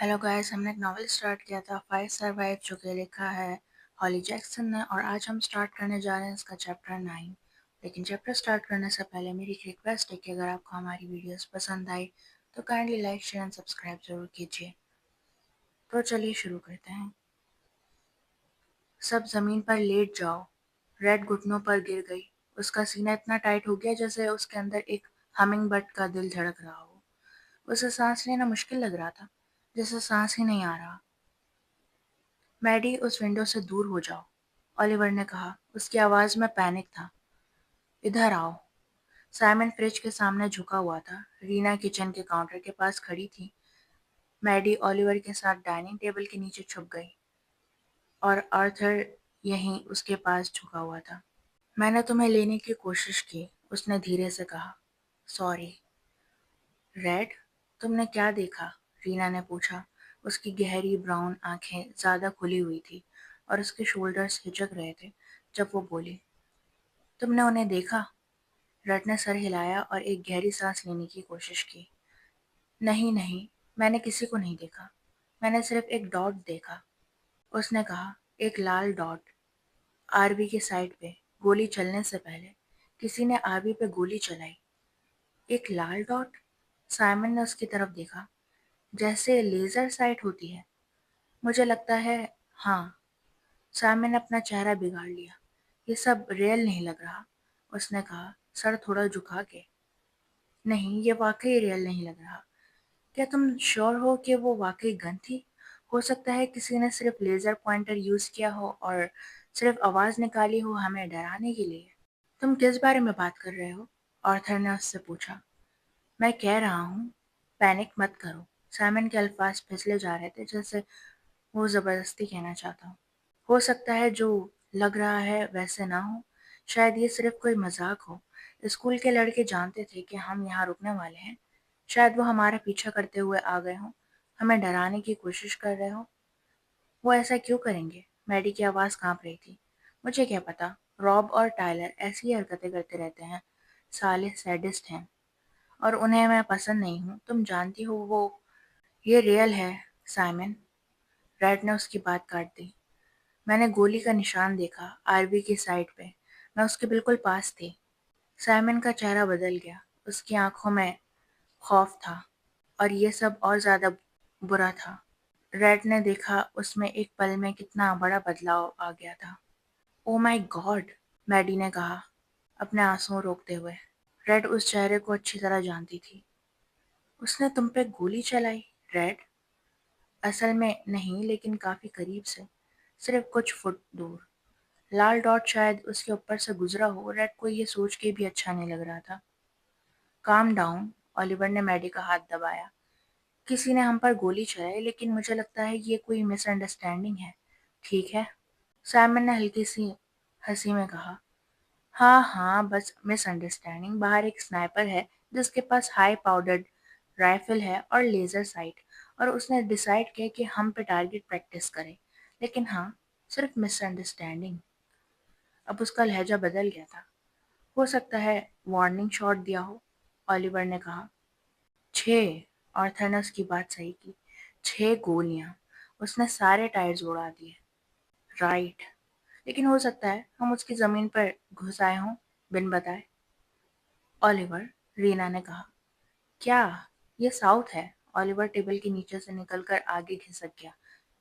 Hello guys, हमने एक novel start किया था फाइव सरवाइव जो कि लिखा है हॉली जैक्सन ने। और आज हम स्टार्ट करने जा रहे हैं इसका चैप्टर 9। लेकिन चैप्टर स्टार्ट करने से पहले मेरी एक रिक्वेस्ट है कि अगर आपको हमारी वीडियोस पसंद आई तो kindly like share and subscribe जरूर कीजिए। तो चलिए शुरू करते हैं। सब जमीन पर लेट जाओ। रेड घुटनों पर गिर गई। उसका सीना इतना टाइट हो गया जैसे उसके अंदर एक हमिंग बर्ड का दिल धड़क रहा हो। उसे सांस लेना मुश्किल लग रहा था, जैसे सांस ही नहीं आ रहा। मैडी, उस विंडो से दूर हो जाओ, ओलिवर ने कहा। उसकी आवाज में पैनिक था। इधर आओ। साइमन फ्रिज के सामने झुका हुआ था। रीना किचन के काउंटर के पास खड़ी थी। मैडी ओलिवर के साथ डाइनिंग टेबल के नीचे छुप गई और आर्थर यहीं उसके पास झुका हुआ था। मैंने तुम्हें लेने की कोशिश की, उसने धीरे से कहा। सॉरी। रेड, तुमने क्या देखा? रीना ने पूछा। उसकी गहरी ब्राउन आंखें ज्यादा खुली हुई थी और उसके शोल्डर्स हिचक रहे थे जब वो बोली। तुमने उन्हें देखा? रेड ने सर हिलाया और एक गहरी सांस लेने की कोशिश की। नहीं नहीं, मैंने किसी को नहीं देखा। मैंने सिर्फ एक डॉट देखा, उसने कहा। एक लाल डॉट, आरवी की साइड पे। गोली चलने से पहले किसी ने आरवी पे गोली चलाई। एक लाल डॉट? साइमन ने उसकी तरफ देखा। जैसे लेजर साइट होती है। मुझे लगता है, हाँ। साइमन ने अपना चेहरा बिगाड़ लिया। ये सब रियल नहीं लग रहा, उसने कहा, सर थोड़ा झुका के। नहीं, ये वाकई रियल नहीं लग रहा। क्या तुम श्योर हो कि वो वाकई गन थी? हो सकता है किसी ने सिर्फ लेजर पॉइंटर यूज किया हो और सिर्फ आवाज निकाली हो हमें डराने के लिए। तुम किस बारे में बात कर रहे हो? आर्थर ने उससे पूछा। मैं कह रहा हूँ, पैनिक मत करो। साइमन के अल्फाज फिसले जा रहे थे, जैसे वो जबरदस्ती कहना चाहता हूँ। हो सकता है जो लग रहा है वैसे ना हो। शायद ये सिर्फ कोई मजाक हो। स्कूल के लड़के जानते थे कि हम यहाँ रुकने वाले हैं। शायद वो हमारा पीछा करते हुए आ गए हों, हमें डराने की कोशिश कर रहे हो। वो ऐसा क्यों करेंगे? मैडी की आवाज़ कांप रही थी। मुझे क्या पता। रॉब और टायलर ऐसी ही हरकतें करते रहते हैं। साले सैडिस्ट हैं और उन्हें मैं पसंद नहीं हूँ। तुम जानती हो वो। ये रियल है साइमन। रेड ने उसकी बात काट दी। मैंने गोली का निशान देखा, आरवी की साइड पे। मैं उसके बिल्कुल पास थी। साइमन का चेहरा बदल गया। उसकी आंखों में खौफ था और ये सब और ज्यादा बुरा था। रेड ने देखा उसमें एक पल में कितना बड़ा बदलाव आ गया था। ओ माय गॉड, मैडी ने कहा, अपने आंसू रोकते हुए। रेड उस चेहरे को अच्छी तरह जानती थी। उसने तुम पे गोली चलाई? रेड, असल में नहीं, लेकिन काफी करीब से, सिर्फ कुछ फुट दूर। लाल डॉट शायद उसके ऊपर से गुजरा हो। रेड को ये सोच के भी अच्छा नहीं लग रहा था। काम डाउन, ओलिवर ने मैडी का हाथ दबाया। किसी ने हम पर गोली चलाई, लेकिन मुझे लगता है ये कोई मिसअंडरस्टैंडिंग है। ठीक है, साइमन ने हल्की सी हंसी में कहा। हाँ हाँ, बस मिसअंडरस्टैंडिंग। बाहर एक स्नाइपर है जिसके पास हाई पाउडर्ड राइफल है और लेजर साइट, और उसने डिसाइड किया कि हम पे टारगेट प्रैक्टिस करें। लेकिन हाँ, सिर्फ मिसअंडरस्टैंडिंग। अब उसका लहजा बदल गया था। हो सकता है वार्निंग शॉट दिया हो, ओलिवर ने कहा। 6, आर्थर ने उसकी बात सही की। 6 गोलियां। उसने सारे टायर्स उड़ा दिए। राइट, लेकिन हो सकता है हम उसकी जमीन पर घुस आए हों बिन बताए। ओलिवर, रीना ने कहा। क्या? ये साउथ है। ओलिवर टेबल के नीचे से निकलकर आगे खिसक गया,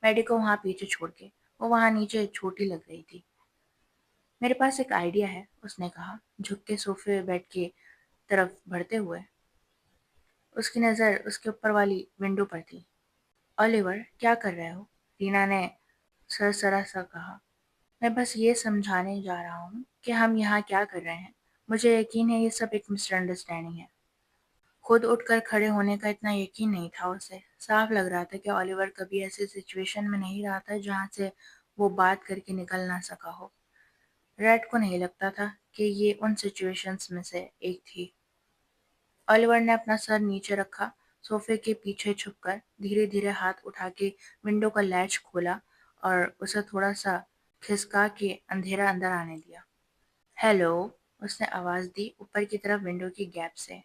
मैडी को वहां पीछे छोड़ के। वो वहां नीचे छोटी लग रही थी। मेरे पास एक आइडिया है, उसने कहा, झुक के सोफे बेड की तरफ बढ़ते हुए। उसकी नज़र उसके ऊपर वाली विंडो पर थी। ओलिवर, क्या कर रहे हो? रीना ने सरसरा सा कहा। मैं बस ये समझाने जा रहा हूँ कि हम यहाँ क्या कर रहे हैं। मुझे यकीन है ये सब एक मिसअंडरस्टैंडिंग है। खुद उठकर खड़े होने का इतना यकीन नहीं था उसे। साफ लग रहा था कि ओलिवर कभी ऐसी सिचुएशन में नहीं रहा था जहाँ से वो बात करके निकल ना सका हो। रेड को नहीं लगता था कि ये उन सिचुएशंस में से एक थी। ओलिवर ने अपना सर नीचे रखा, सोफे के पीछे छुपकर धीरे धीरे हाथ उठा के विंडो का लैच खोला और उसे थोड़ा सा खिसका के अंधेरा अंदर आने दिया। हेलो, उसने आवाज दी ऊपर की तरफ विंडो की गैप से।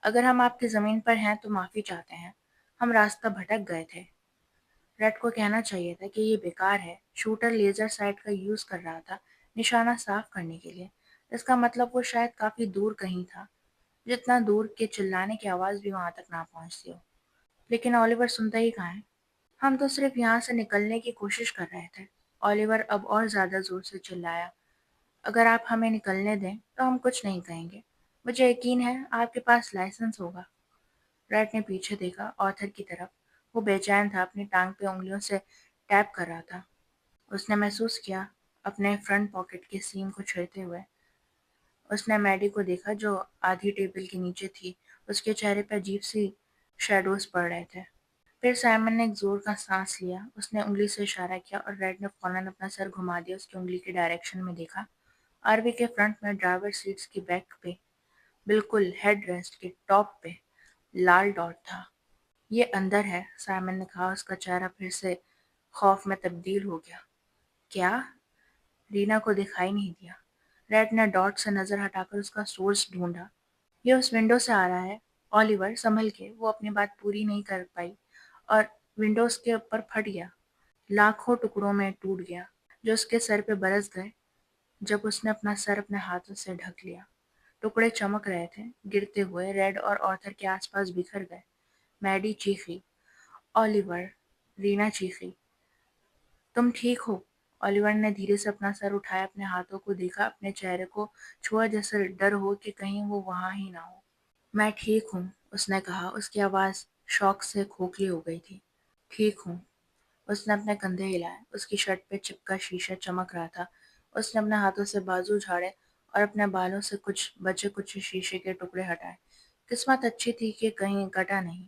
अगर हम आपकी जमीन पर हैं तो माफी चाहते हैं। हम रास्ता भटक गए थे। रेड को कहना चाहिए था कि ये बेकार है। शूटर लेजर साइट का यूज कर रहा था, निशाना साफ करने के लिए। इसका मतलब वो शायद काफी दूर कहीं था, जितना दूर कि चिल्लाने की आवाज भी वहां तक ना पहुंचती हो। लेकिन ओलिवर सुनता ही कहाँ है। हम तो सिर्फ यहाँ से निकलने की कोशिश कर रहे थे। ओलिवर अब और ज्यादा जोर से चिल्लाया। अगर आप हमें निकलने दें तो हम कुछ नहीं कहेंगे। मुझे यकीन है आपके पास लाइसेंस होगा। रेड ने पीछे देखा, ऑथर की तरफ। वो बेचैन था, अपनी टांग पे उंगलियों से टैप कर रहा था। उसने महसूस किया अपने फ्रंट पॉकेट के सीम को छेड़ते हुए। उसने मैडी को देखा जो आधी टेबल के नीचे थी। उसके चेहरे पर अजीब सी शैडोज पड़ रहे थे। फिर साइमन ने एक जोर का सांस लिया। उसने उंगली से इशारा किया और रेड ने फौरन अपना सर घुमा दिया, उसकी उंगली की डायरेक्शन में देखा। आरवी के फ्रंट में ड्राइवर सीट्स की बैक पे, बिल्कुल हेड रेस्ट के टॉप पे, लाल डॉट था। ये अंदर है, साइमन ने कहा। उसका चेहरा फिर से खौफ में तब्दील हो गया। क्या? रीना को दिखाई नहीं दिया। रेड ने डॉट से नजर हटाकर उसका सोर्स ढूंढा। ये उस विंडो से आ रहा है। ऑलिवर संभल के, वो अपनी बात पूरी नहीं कर पाई और विंडोज के ऊपर फट गया, लाखों टुकड़ों में टूट गया, जो उसके सर पे बरस गए जब उसने अपना सर अपने हाथों से ढक लिया। टुकड़े चमक रहे थे, गिरते हुए रेड और ऑर्थर के आसपास बिखर गए। मैडी चीखी, ऑलिवर। रीना चीखी, तुम ठीक हो? ऑलिवर ने धीरे से अपना सर उठाया, अपने हाथों को देखा, अपने चेहरे को छुआ, जैसे डर हो कि कहीं वो वहां ही ना हो। मैं ठीक हूँ, उसने कहा। उसकी आवाज़ शॉक से खोखली हो गई थी। ठीक हूँ। उसने अपने कंधे हिलाए। उसकी शर्ट पे चिपका शीशा चमक रहा था। उसने अपने हाथों से बाजू झाड़े और अपने बालों से कुछ शीशे के टुकड़े हटाए। किस्मत अच्छी थी कि कहीं कटा नहीं।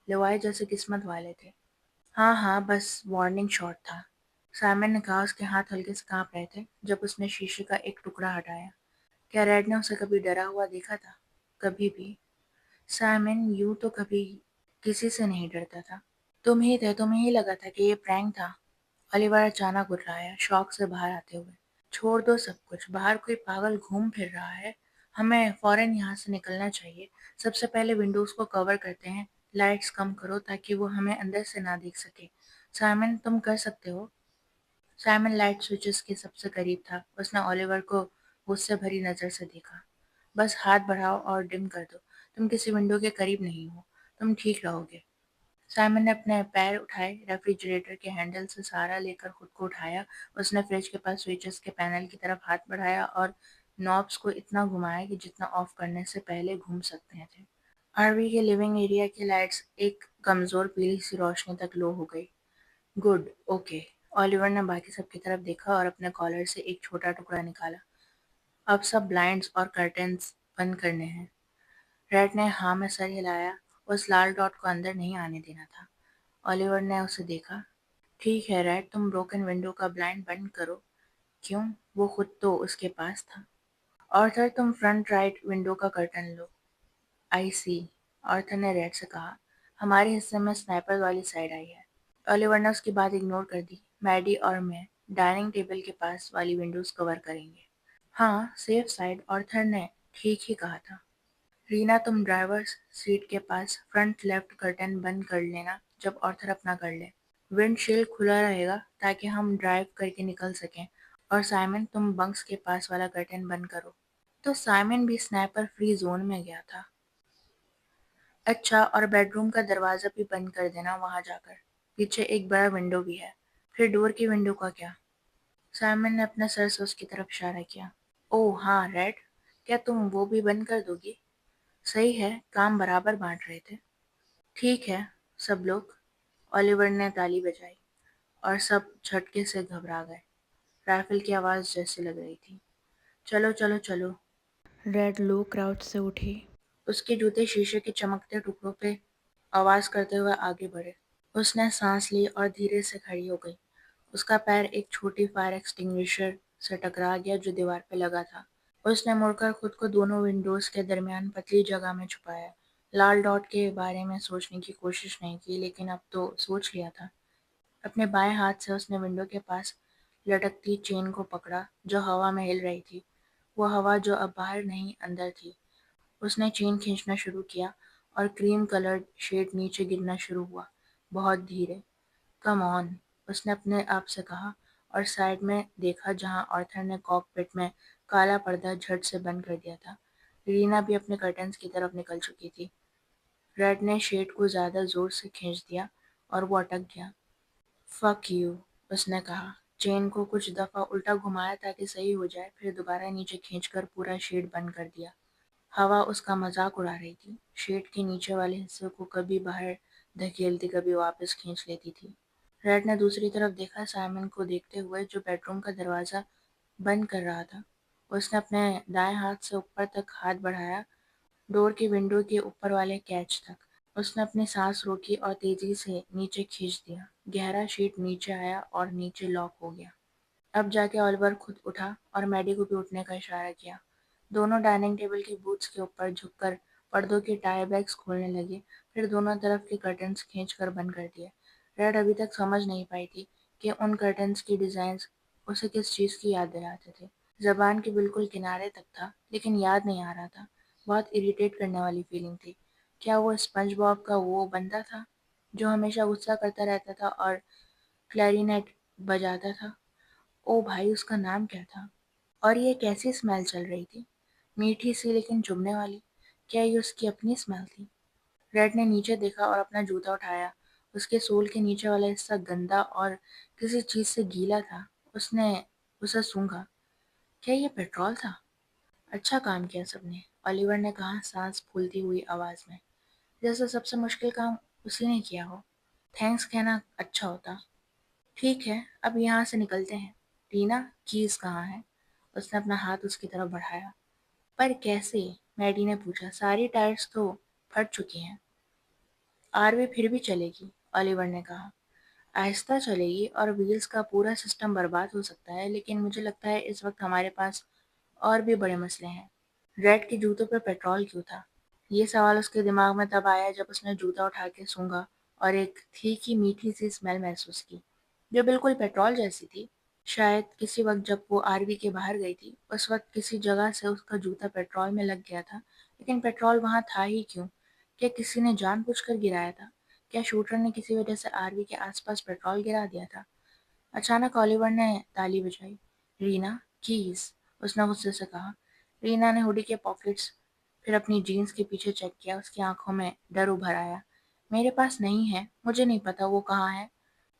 लिवाए जैसे किस्मत वाले थे। हाँ हाँ, बस वार्निंग शॉट था, साइमन ने कहा। उसके हाथ हल्के से कांप रहे थे जब उसने शीशे का एक टुकड़ा हटाया। क्या रेड ने उसे कभी डरा हुआ देखा था? कभी भी। साइमन, यूं तो कभी किसी से नहीं डरता था। तुम ही थे, तुम्हें ही लगा था कि ये प्रैंक था। ओलिवर अचानक उठ रहा है, शौक से बाहर आते हुए। छोड़ दो सब कुछ, बाहर कोई पागल घूम फिर रहा है। हमें फौरन यहाँ से निकलना चाहिए। सबसे पहले विंडोज को कवर करते हैं। लाइट्स कम करो ताकि वो हमें अंदर से ना देख सके। साइमन, तुम कर सकते हो। साइमन लाइट स्विचेस के सबसे करीब था। उसने ओलिवर को गुस्से भरी नजर से देखा। बस हाथ बढ़ाओ और डिम कर दो। तुम किसी विंडो के करीब नहीं हो। तुम ठीक रहोगे। साइमन ने अपने पैर उठाए, रेफ्रिजरेटर के हैंडल से सहारा लेकर खुद को उठाया। उसने फ्रिज के पास स्विचेस के पैनल की तरफ हाथ बढ़ाया और नॉब्स को इतना घुमाया कि जितना ऑफ करने से पहले घूम सकते थे। आरवी के लिविंग एरिया की लाइट्स एक कमजोर पीली सी रोशनी तक लो हो गई। Good, okay. ओलिवर ने बाकी सबकी तरफ देखा और अपने कॉलर से एक छोटा टुकड़ा निकाला। अब सब ब्लाइंड्स और कर्टेन्स बंद करने हैं। रेड ने हाँ में सर हिलाया। उस लाल डॉट को अंदर नहीं आने देना था। ओलिवर ने उसे देखा। ठीक है रेड, तुम ब्रोकन विंडो का ब्लाइंड बंद करो। क्यों? वो खुद तो उसके पास था। ऑर्थर, तुम फ्रंट राइट विंडो का कर्टन लो। आई सी, ऑर्थर ने रेड से कहा। हमारे हिस्से में स्नाइपर वाली साइड आई है। ओलिवर ने उसकी बात इग्नोर कर दी। मैडी और मैं डाइनिंग टेबल के पास वाली विंडोज कवर करेंगे। हाँ, सेफ साइड, ऑर्थर ने ठीक ही कहा था। रीना, तुम ड्राइवर सीट के पास फ्रंट लेफ्ट कर्टन बंद कर लेना जब ऑर्थर अपना कर ले। विंडशील्ड खुला रहेगा ताकि हम ड्राइव करके निकल सकें। और साइमन, तुम बंक्स के पास वाला कर्टन बंद करो। तो साइमन भी स्नाइपर फ्री जोन में गया था। अच्छा, और बेडरूम का दरवाजा भी बंद कर देना वहां जाकर। पीछे एक बड़ा विंडो भी है। फिर डोर की विंडो का क्या? साइमन ने अपने सर से उसकी तरफ इशारा किया। ओह हाँ रेड, क्या तुम वो भी बंद कर दोगी? सही है, काम बराबर बांट रहे थे। ठीक है सब लोग। ओलिवर ने ताली बजाई और सब झटके से घबरा गए। राइफल की आवाज जैसी लग रही थी। चलो चलो चलो। रेड लो क्राउड से उठी। उसके जूते शीशे के चमकते टुकड़ों पे आवाज करते हुए आगे बढ़े। उसने सांस ली और धीरे से खड़ी हो गई। उसका पैर एक छोटी फायर एक्सटिंग्विशर से टकरा गया जो दीवार पे लगा था। उसने मुड़कर खुद को दोनों विंडोज के दरमियान पतली जगह में छुपाया। लाल डॉट के बारे में सोचने की कोशिश नहीं की, लेकिन अब तो सोच लिया था। अपने बाएं हाथ से उसने विंडो के पास लटकती चेन को पकड़ा जो हवा में हिल रही थी। वो हवा जो अब बाहर नहीं अंदर थी। उसने चेन खींचना शुरू किया और क्रीम कलर्ड शेड नीचे गिरना शुरू हुआ, बहुत धीरे। کم آن، اس نے اپنے آپ سے کہا اور سائڈ میں دیکھا جہاں آرتھر نے کاک پٹ میں کالا پردہ جھٹ سے بند کر دیا تھا۔ رینا بھی اپنے کرٹنز کی طرف نکل چکی تھی۔ ریڈ نے شیڈ کو زیادہ زور سے کھینچ دیا اور وہ اٹک گیا۔ فک یو، اس نے کہا، چین کو کچھ دفعہ الٹا گھمایا تاکہ صحیح ہو جائے، پھر دوبارہ نیچے کھینچ کر پورا شیڈ بند کر دیا۔ ہوا اس کا مذاق اڑا رہی تھی، شیڈ کے نیچے والے حصے کو کبھی باہر دھکیلتی کبھی واپس کھینچ لیتی تھی۔ ریڈ نے دوسری طرف دیکھا، سائمن کو دیکھتے ہوئے جو بیڈ روم کا دروازہ بند کر رہا تھا۔ اس نے اپنے دائیں ہاتھ سے اوپر تک ہاتھ بڑھایا، ڈور کی ونڈو کے اوپر والے کیچ تک۔ اس نے اپنی سانس روکی اور تیزی سے نیچے کھینچ دیا۔ گہرا شیٹ نیچے آیا اور نیچے لاک ہو گیا۔ اب جا کے آلیور خود اٹھا اور میڈی کو بھی اٹھنے کا اشارہ کیا۔ دونوں ڈائننگ ٹیبل کی بوتس کے اوپر جھک کر پردوں کے ٹائی بیگز کھولنے لگے، پھر دونوں طرف کے کرٹنز کھینچ کر بند کر دیے۔ ریڈ ابھی تک سمجھ نہیں پائی تھی کہ ان کرٹنز کی ڈیزائنز اسے کس چیز کی یاد دلاتے تھے۔ زبان کے بالکل کنارے تک تھا، لیکن یاد نہیں آ رہا تھا۔ بہت اریٹیٹ کرنے والی فیلنگ تھی۔ کیا وہ اسپنج باب کا وہ بندہ تھا جو ہمیشہ غصہ کرتا رہتا تھا اور کلیرینیٹ بجاتا تھا؟ او بھائی، اس کا نام کیا تھا؟ اور یہ کیسی اسمیل چل رہی تھی؟ میٹھی سی لیکن چبھنے والی۔ کیا یہ اس کی اپنی اسمیل تھی؟ ریڈ نے نیچے دیکھا اور اپنا جوتا اٹھایا۔ اس کے سول کے نیچے والا حصہ گندا اور کسی چیز سے گیلا تھا۔ اس نے اسے سونگھا۔ کیا یہ پیٹرول تھا؟ اچھا کام کیا سب نے، آلیور نے کہا سانس پھولتی ہوئی آواز میں، جیسے سب سے مشکل کام اسی نے کیا ہو۔ تھینکس کہنا اچھا ہوتا۔ ٹھیک ہے، اب یہاں سے نکلتے ہیں۔ رینا، کیز کہاں ہے؟ اس نے اپنا ہاتھ اس کی طرف بڑھایا۔ پر کیسے؟ میڈی نے پوچھا۔ ساری ٹائرز تو پھٹ چکی ہیں۔ آروے پھر بھی چلے گی، آلیور نے کہا۔ آہستہ چلے گی اور ویلز کا پورا سسٹم برباد ہو سکتا ہے، لیکن مجھے لگتا ہے اس وقت ہمارے پاس اور بھی بڑے مسئلے ہیں۔ ریڈ کے جوتوں پر پیٹرول کیوں تھا؟ یہ سوال اس کے دماغ میں تب آیا جب اس نے جوتا اٹھا کے سونگھا اور ایک تھیکی میٹھی سی اسمیل محسوس کی، جو بالکل پیٹرول جیسی تھی۔ شاید کسی وقت جب وہ آروی کے باہر گئی تھی، اس وقت کسی جگہ سے اس کا جوتا پیٹرول میں لگ گیا تھا، لیکن پیٹرول وہاں تھا ہی کیوں؟ کیا کسی نے جان بوجھ کر گرایا تھا؟ کیا شوٹر نے کسی وجہ سے آروی کے آس پاس پیٹرول گرا دیا تھا؟ اچانک آلیور نے تالی بجائی۔ رینا، کیز، اس نے غصے سے کہا۔ رینا نے ہوڈی کے پاکٹس پھر اپنی جینز کے پیچھے چیک کیا۔ اس کی آنکھوں میں ڈر ابھر آیا۔ میرے پاس نہیں ہے، مجھے نہیں پتا وہ کہاں ہے۔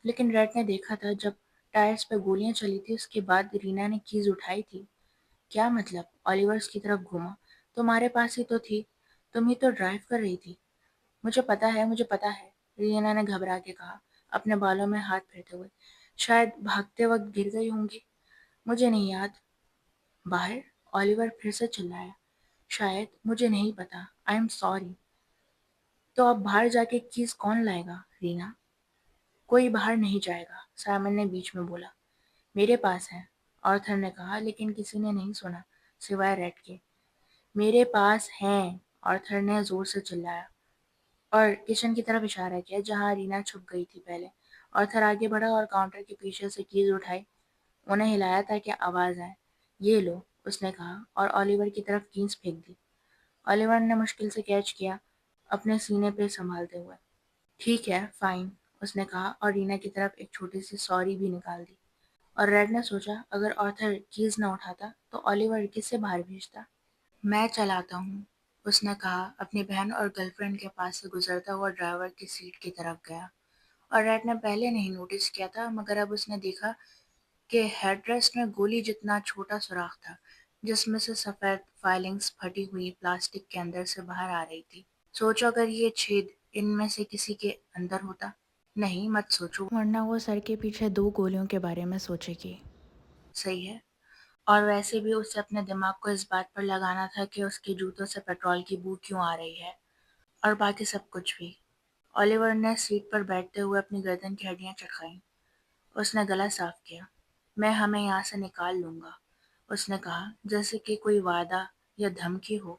لیکن ریڈ نے دیکھا تھا جب ٹائرز پہ گولیاں چلی تھی، اس کے بعد رینا نے کیز اٹھائی تھی۔ کیا مطلب؟ آلیور اس کی طرف گھوما۔ تمہارے پاس ہی تو تھی، تم ہی تو ڈرائیو کر رہی تھی۔ مجھے پتا ہے، مجھے پتا ہے، رینا نے گھبرا کے کہا، اپنے بالوں میں ہاتھ پھیرتے ہوئے۔ شاید بھاگتے وقت گر گئی ہوں گی، مجھے نہیں یاد۔ باہر؟ آلیور پھر سے چلایا۔ شاید، مجھے نہیں پتا، آئی ایم سوری۔ تو اب باہر جا کے کیز کون لائے گا رینا؟ کوئی باہر نہیں جائے گا، سائمن نے بیچ میں بولا۔ میرے پاس ہے، آرتھر نے کہا، لیکن کسی نے نہیں سنا سوائے ریڈ کے۔ میرے پاس ہیں، آرتھر نے زور سے چلایا اور کچن کی طرف اشارہ کیا جہاں رینا چھپ گئی تھی پہلے۔ آرتھر آگے بڑھا اور کاؤنٹر کے پیچھے سے کیز اٹھائی، انہیں ہلایا تاکہ آواز آئے۔ یہ لو، اس نے کہا اور آلیور کی طرف کیز پھینک دی۔ آلیور نے مشکل سے کیچ کیا، اپنے سینے پہ سنبھالتے ہوئے۔ ٹھیک ہے، فائن، اس نے کہا اور رینا کی طرف ایک چھوٹی سی سوری بھی نکال دی۔ اور ریڈ نے سوچا اگر آرتھر کیز نہ اٹھاتا تو آلیور کسے باہر بھیجتا؟ میں چلاتا ہوں، اس نے کہا، اپنی بہن اور گرل فرینڈ کے پاس سے گزرتا ہوا ڈرائیور کی سیٹ کی طرف گیا۔ اور ریڈ نے پہلے نہیں نوٹس کیا تھا، مگر اب اس نے دیکھا کہ ہیڈ ریسٹ میں گولی جتنا چھوٹا سوراخ تھا، جس میں سے سفید فائلنگز پھٹی ہوئی پلاسٹک کے اندر سے باہر آ رہی تھی۔ سوچو اگر یہ چھید ان میں سے کسی کے اندر ہوتا۔ نہیں، مت سوچو، ورنہ وہ سر کے پیچھے 2 گولیوں کے بارے میں سوچے گی۔ صحیح ہے، اور ویسے بھی اسے اپنے دماغ کو اس بات پر لگانا تھا کہ اس کے جوتوں سے پیٹرول کی بو کیوں آ رہی ہے، اور باقی سب کچھ بھی۔ آلیور نے سیٹ پر بیٹھتے ہوئے اپنی گردن کی ہڈیاں چٹکائیں۔ اس نے گلا صاف کیا۔ میں ہمیں یہاں سے نکال لوں گا، اس نے کہا، جیسے کہ کوئی وعدہ یا دھمکی ہو۔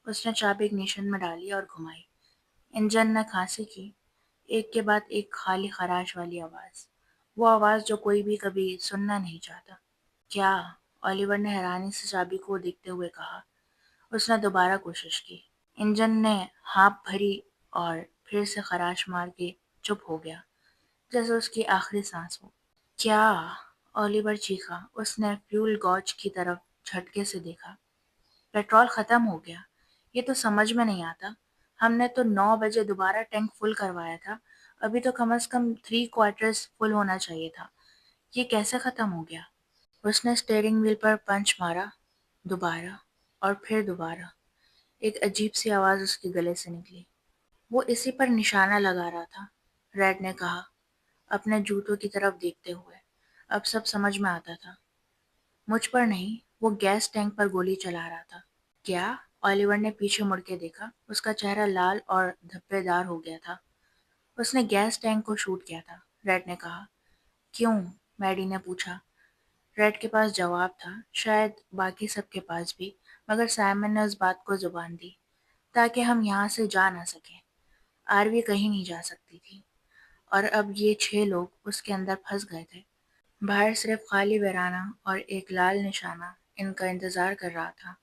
اس نے چابی اگنیشن میں ڈالی اور گھمائی۔ انجن نے کھانسی کی، ایک کے بعد ایک خالی خراش والی آواز، وہ آواز جو کوئی بھی کبھی سننا نہیں چاہتا۔ کیا؟ آلیور نے حیرانی سے چابی کو دیکھتے ہوئے کہا۔ اس نے دوبارہ کوشش کی۔ انجن نے ہانپ بھری اور پھر سے خراش مار کے چپ ہو گیا۔ جیسے اس کی آخری سانس ہو۔ کیا؟ اولیور چیخا۔ اس نے فیول گوج کی طرف جھٹکے سے دیکھا۔ پیٹرول ختم ہو گیا۔ یہ تو سمجھ میں نہیں آتا۔ ہم نے تو 9 بجے دوبارہ ٹینک فل کروایا تھا۔ ابھی تو کم از کم 3/4 فل ہونا چاہیے تھا۔ یہ کیسے ختم ہو گیا؟ اس نے اسٹیئرنگ وہیل پر پنچ مارا، دوبارہ اور پھر دوبارہ۔ ایک عجیب سی آواز اس کے گلے سے نکلی۔ وہ اسی پر نشانہ لگا رہا تھا، ریڈ نے کہا، اپنے جوتوں کی طرف دیکھتے ہوئے۔ اب سب سمجھ میں آتا تھا۔ مجھ پر نہیں، وہ گیس ٹینک پر گولی چلا رہا تھا۔ کیا؟ اولیور نے پیچھے مڑ کے دیکھا۔ اس کا چہرہ لال اور دھبے دار ہو گیا تھا۔ اس نے گیس ٹینک کو شوٹ کیا تھا، ریڈ نے کہا۔ کیوں؟ میڈی نے پوچھا۔ ریڈ کے پاس جواب تھا، شاید باقی سب کے پاس بھی، مگر سائمن نے اس بات کو زبان دی، تاکہ ہم یہاں سے جا نہ سکیں۔ آروی کہیں نہیں جا سکتی تھی، اور اب یہ 6 لوگ اس کے اندر پھنس گئے تھے۔ باہر صرف خالی ویرانہ اور ایک لال نشانہ ان کا انتظار کر رہا تھا۔